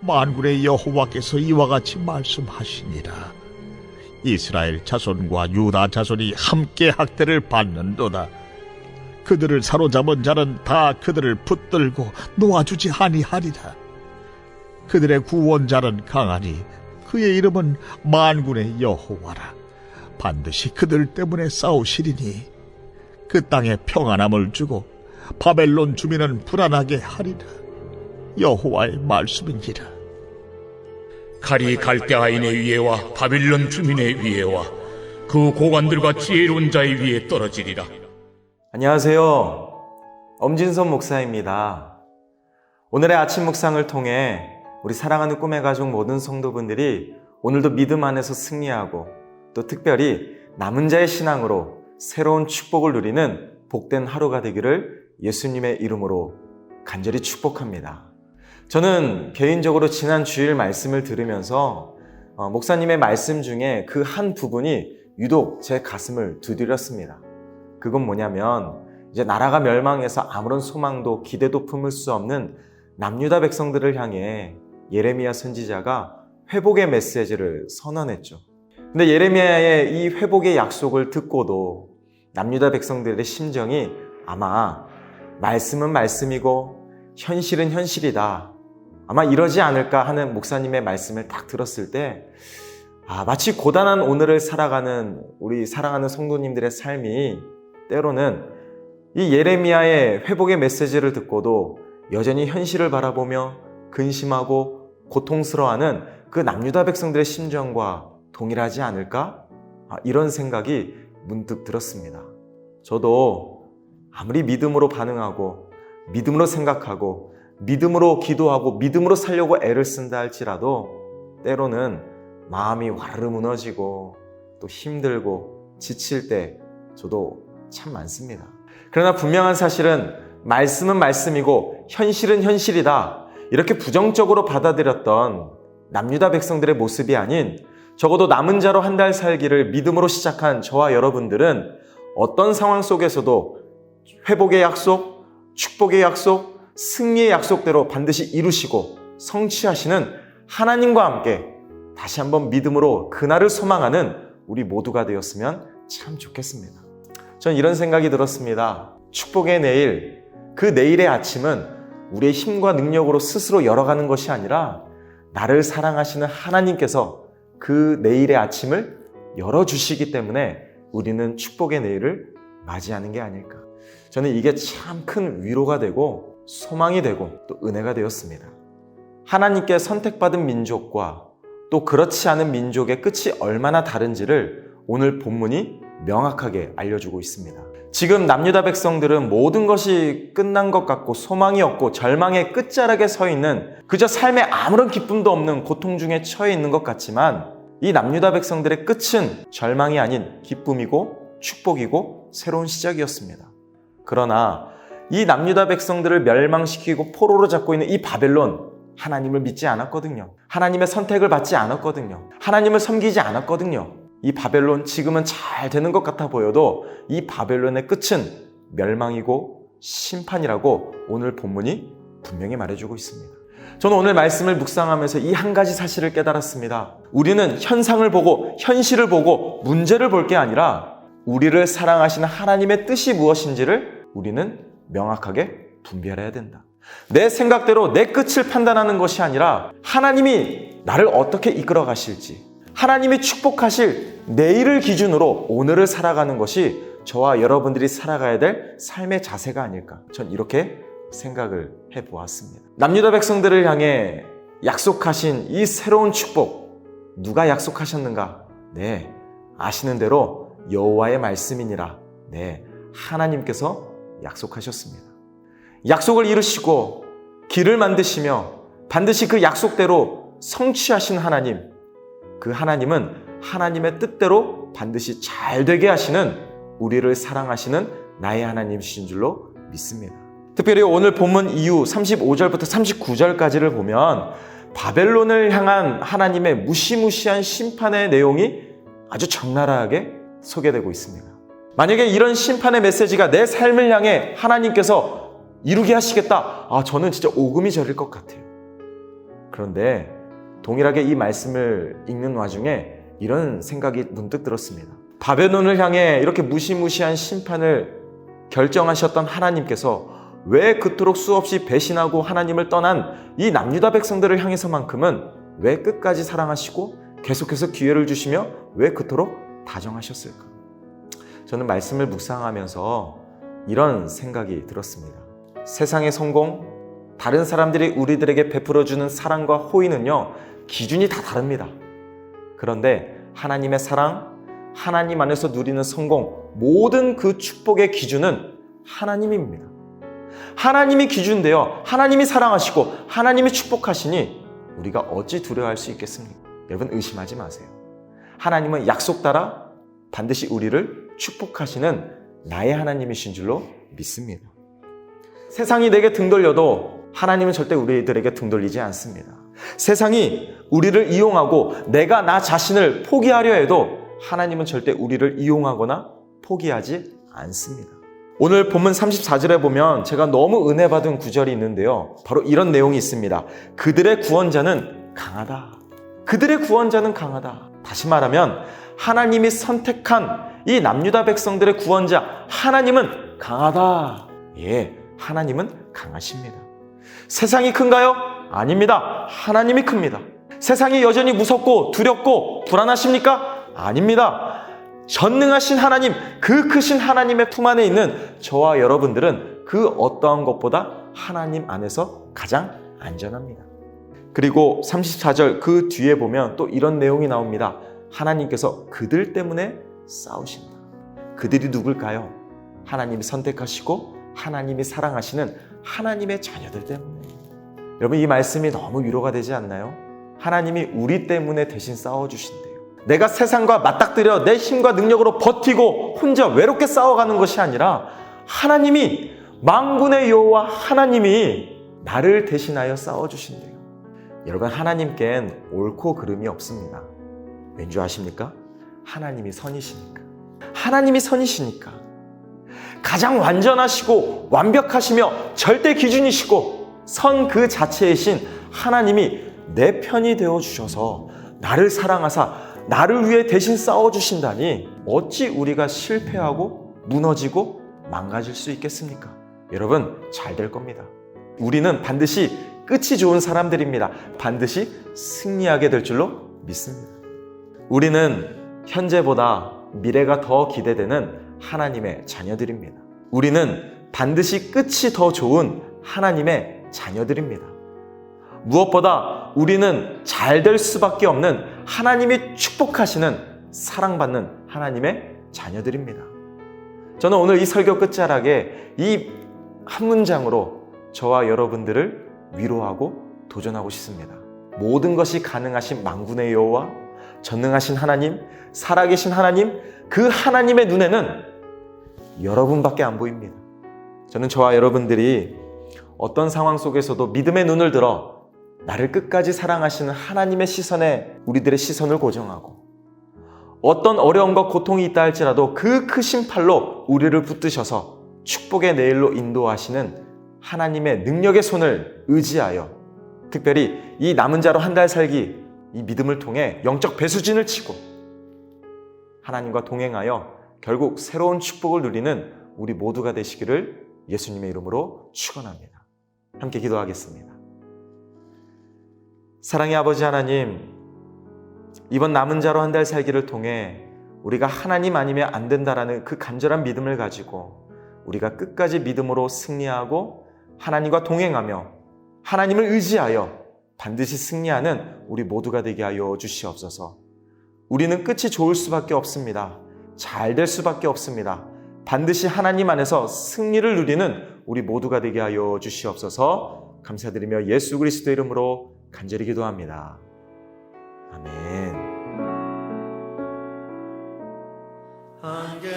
만군의 여호와께서 이와 같이 말씀하시니라. 이스라엘 자손과 유다 자손이 함께 학대를 받는도다. 그들을 사로잡은 자는 다 그들을 붙들고 놓아주지 아니하리라. 그들의 구원자는 강하니 그의 이름은 만군의 여호와라. 반드시 그들 때문에 싸우시리니 그 땅에 평안함을 주고 바벨론 주민은 불안하게 하리라. 여호와의 말씀이니라. 칼이 갈대아인의 위에와 바빌론 주민의 위에와 그 고관들과 지혜로운 자의 위에 떨어지리라. 안녕하세요. 엄진선 목사입니다. 오늘의 아침 묵상을 통해 우리 사랑하는 꿈의 가족 모든 성도분들이 오늘도 믿음 안에서 승리하고 또 특별히 남은 자의 신앙으로 새로운 축복을 누리는 복된 하루가 되기를 예수님의 이름으로 간절히 축복합니다. 저는 개인적으로 지난 주일 말씀을 들으면서 목사님의 말씀 중에 그 한 부분이 유독 제 가슴을 두드렸습니다. 그건 뭐냐면 이제 나라가 멸망해서 아무런 소망도 기대도 품을 수 없는 남유다 백성들을 향해 예레미야 선지자가 회복의 메시지를 선언했죠. 근데 예레미야의 이 회복의 약속을 듣고도 남유다 백성들의 심정이 아마 말씀은 말씀이고 현실은 현실이다, 아마 이러지 않을까 하는 목사님의 말씀을 딱 들었을 때 마치 고단한 오늘을 살아가는 우리 사랑하는 성도님들의 삶이 때로는 이 예레미야의 회복의 메시지를 듣고도 여전히 현실을 바라보며 근심하고 고통스러워하는 그 남유다 백성들의 심정과 동일하지 않을까? 이런 생각이 문득 들었습니다. 저도 아무리 믿음으로 반응하고 믿음으로 생각하고 믿음으로 기도하고 믿음으로 살려고 애를 쓴다 할지라도 때로는 마음이 와르르 무너지고 또 힘들고 지칠 때 저도 참 많습니다. 그러나 분명한 사실은 말씀은 말씀이고 현실은 현실이다, 이렇게 부정적으로 받아들였던 남유다 백성들의 모습이 아닌 적어도 남은 자로 한 달 살기를 믿음으로 시작한 저와 여러분들은 어떤 상황 속에서도 회복의 약속, 축복의 약속, 승리의 약속대로 반드시 이루시고 성취하시는 하나님과 함께 다시 한번 믿음으로 그날을 소망하는 우리 모두가 되었으면 참 좋겠습니다. 전 이런 생각이 들었습니다. 축복의 내일, 그 내일의 아침은 우리의 힘과 능력으로 스스로 열어가는 것이 아니라 나를 사랑하시는 하나님께서 그 내일의 아침을 열어주시기 때문에 우리는 축복의 내일을 맞이하는 게 아닐까. 저는 이게 참 큰 위로가 되고 소망이 되고 또 은혜가 되었습니다. 하나님께 선택받은 민족과 또 그렇지 않은 민족의 끝이 얼마나 다른지를 오늘 본문이 명확하게 알려주고 있습니다. 지금 남유다 백성들은 모든 것이 끝난 것 같고 소망이 없고 절망의 끝자락에 서 있는, 그저 삶에 아무런 기쁨도 없는 고통 중에 처해 있는 것 같지만 이 남유다 백성들의 끝은 절망이 아닌 기쁨이고 축복이고 새로운 시작이었습니다. 그러나 이 남유다 백성들을 멸망시키고 포로로 잡고 있는 이 바벨론, 하나님을 믿지 않았거든요. 하나님의 선택을 받지 않았거든요. 하나님을 섬기지 않았거든요. 이 바벨론 지금은 잘 되는 것 같아 보여도 이 바벨론의 끝은 멸망이고 심판이라고 오늘 본문이 분명히 말해주고 있습니다. 저는 오늘 말씀을 묵상하면서 이 한 가지 사실을 깨달았습니다. 우리는 현상을 보고 현실을 보고 문제를 볼 게 아니라 우리를 사랑하시는 하나님의 뜻이 무엇인지를 우리는 명확하게 분별해야 된다. 내 생각대로 내 끝을 판단하는 것이 아니라 하나님이 나를 어떻게 이끌어 가실지, 하나님이 축복하실 내일을 기준으로 오늘을 살아가는 것이 저와 여러분들이 살아가야 될 삶의 자세가 아닐까, 전 이렇게 생각을 해보았습니다. 남유다 백성들을 향해 약속하신 이 새로운 축복, 누가 약속하셨는가? 네, 아시는 대로 여호와의 말씀이니라. 네, 하나님께서 약속하셨습니다. 약속을 이루시고 길을 만드시며 반드시 그 약속대로 성취하신 하나님, 그 하나님은 하나님의 뜻대로 반드시 잘 되게 하시는 우리를 사랑하시는 나의 하나님이신 줄로 믿습니다. 특별히 오늘 본문 이후 35절부터 39절까지를 보면 바벨론을 향한 하나님의 무시무시한 심판의 내용이 아주 적나라하게 소개되고 있습니다. 만약에 이런 심판의 메시지가 내 삶을 향해 하나님께서 이루게 하시겠다, 저는 진짜 오금이 저릴 것 같아요. 그런데 동일하게 이 말씀을 읽는 와중에 이런 생각이 문득 들었습니다. 바벨론을 향해 이렇게 무시무시한 심판을 결정하셨던 하나님께서 왜 그토록 수없이 배신하고 하나님을 떠난 이 남유다 백성들을 향해서만큼은 왜 끝까지 사랑하시고 계속해서 기회를 주시며 왜 그토록 다정하셨을까? 저는 말씀을 묵상하면서 이런 생각이 들었습니다. 세상의 성공, 다른 사람들이 우리들에게 베풀어주는 사랑과 호의는요, 기준이 다 다릅니다. 그런데 하나님의 사랑, 하나님 안에서 누리는 성공, 모든 그 축복의 기준은 하나님입니다. 하나님이 기준되어 하나님이 사랑하시고 하나님이 축복하시니 우리가 어찌 두려워할 수 있겠습니까? 여러분 의심하지 마세요. 하나님은 약속 따라 반드시 우리를 축복하시는 나의 하나님이신 줄로 믿습니다. 세상이 내게 등 돌려도 하나님은 절대 우리들에게 등 돌리지 않습니다. 세상이 우리를 이용하고 내가 나 자신을 포기하려 해도 하나님은 절대 우리를 이용하거나 포기하지 않습니다. 오늘 본문 34절에 보면 제가 너무 은혜 받은 구절이 있는데요. 바로 이런 내용이 있습니다. 그들의 구원자는 강하다. 그들의 구원자는 강하다. 다시 말하면 하나님이 선택한 이 남유다 백성들의 구원자 하나님은 강하다. 예, 하나님은 강하십니다. 세상이 큰가요? 아닙니다. 하나님이 큽니다. 세상이 여전히 무섭고 두렵고 불안하십니까? 아닙니다. 전능하신 하나님, 그 크신 하나님의 품 안에 있는 저와 여러분들은 그 어떠한 것보다 하나님 안에서 가장 안전합니다. 그리고 34절 그 뒤에 보면 또 이런 내용이 나옵니다. 하나님께서 그들 때문에 싸우신다. 그들이 누굴까요? 하나님이 선택하시고 하나님이 사랑하시는 하나님의 자녀들 때문에. 여러분 이 말씀이 너무 위로가 되지 않나요? 하나님이 우리 때문에 대신 싸워주신대요. 내가 세상과 맞닥뜨려 내 힘과 능력으로 버티고 혼자 외롭게 싸워가는 것이 아니라 하나님이 만군의 여호와 하나님이 나를 대신하여 싸워주신대요. 여러분 하나님께는 옳고 그름이 없습니다. 왠지 아십니까? 하나님이 선이시니까. 하나님이 선이시니까. 가장 완전하시고 완벽하시며 절대 기준이시고 선 그 자체이신 하나님이 내 편이 되어주셔서 나를 사랑하사 나를 위해 대신 싸워주신다니 어찌 우리가 실패하고 무너지고 망가질 수 있겠습니까? 여러분 잘 될 겁니다. 우리는 반드시 끝이 좋은 사람들입니다. 반드시 승리하게 될 줄로 믿습니다. 우리는 현재보다 미래가 더 기대되는 하나님의 자녀들입니다. 우리는 반드시 끝이 더 좋은 하나님의 자녀들입니다. 무엇보다 우리는 잘 될 수밖에 없는 하나님이 축복하시는 사랑받는 하나님의 자녀들입니다. 저는 오늘 이 설교 끝자락에 이 한 문장으로 저와 여러분들을 위로하고 도전하고 싶습니다. 모든 것이 가능하신 만군의 여호와, 전능하신 하나님, 살아계신 하나님, 그 하나님의 눈에는 여러분밖에 안 보입니다. 저는 저와 여러분들이 어떤 상황 속에서도 믿음의 눈을 들어 나를 끝까지 사랑하시는 하나님의 시선에 우리들의 시선을 고정하고 어떤 어려움과 고통이 있다 할지라도 그 크신 팔로 우리를 붙드셔서 축복의 내일로 인도하시는 하나님의 능력의 손을 의지하여 특별히 이 남은 자로 한 달 살기 이 믿음을 통해 영적 배수진을 치고 하나님과 동행하여 결국 새로운 축복을 누리는 우리 모두가 되시기를 예수님의 이름으로 축원합니다. 함께 기도하겠습니다. 사랑의 아버지 하나님, 이번 남은 자로 한 달 살기를 통해 우리가 하나님 아니면 안 된다라는 그 간절한 믿음을 가지고 우리가 끝까지 믿음으로 승리하고 하나님과 동행하며 하나님을 의지하여 반드시 승리하는 우리 모두가 되게 하여 주시옵소서. 우리는 끝이 좋을 수밖에 없습니다. 잘 될 수밖에 없습니다. 반드시 하나님 안에서 승리를 누리는 우리 모두가 되게 하여 주시옵소서. 감사드리며 예수 그리스도의 이름으로 간절히 기도합니다. 아멘. 안개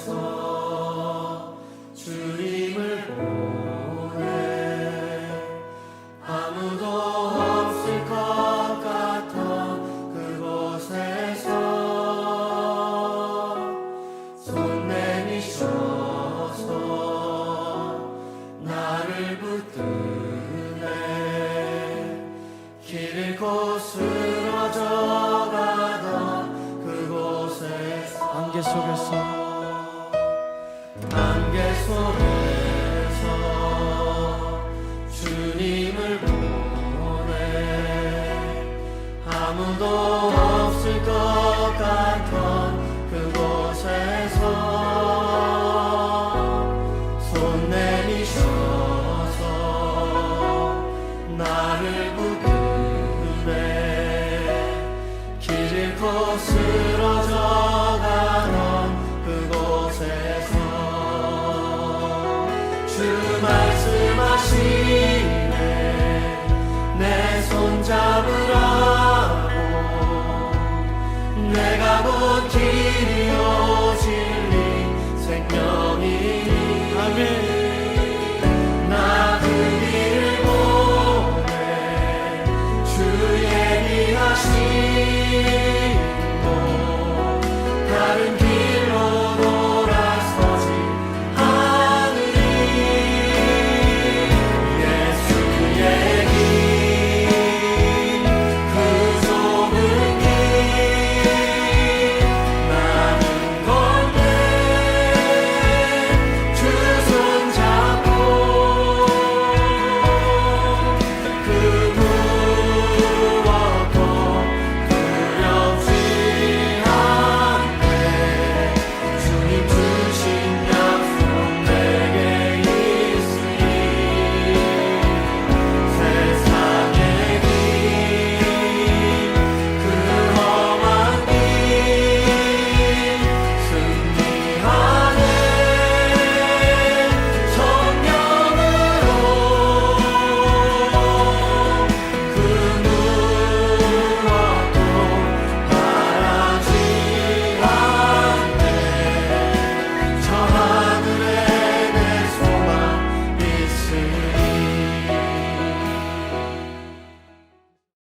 속에서 주님을 보내 아무도 없을 것 같던 그곳에서 손 내미셔서 나를 붙드네 안개 속에서 주님을 보내 아무도 없을 것 같아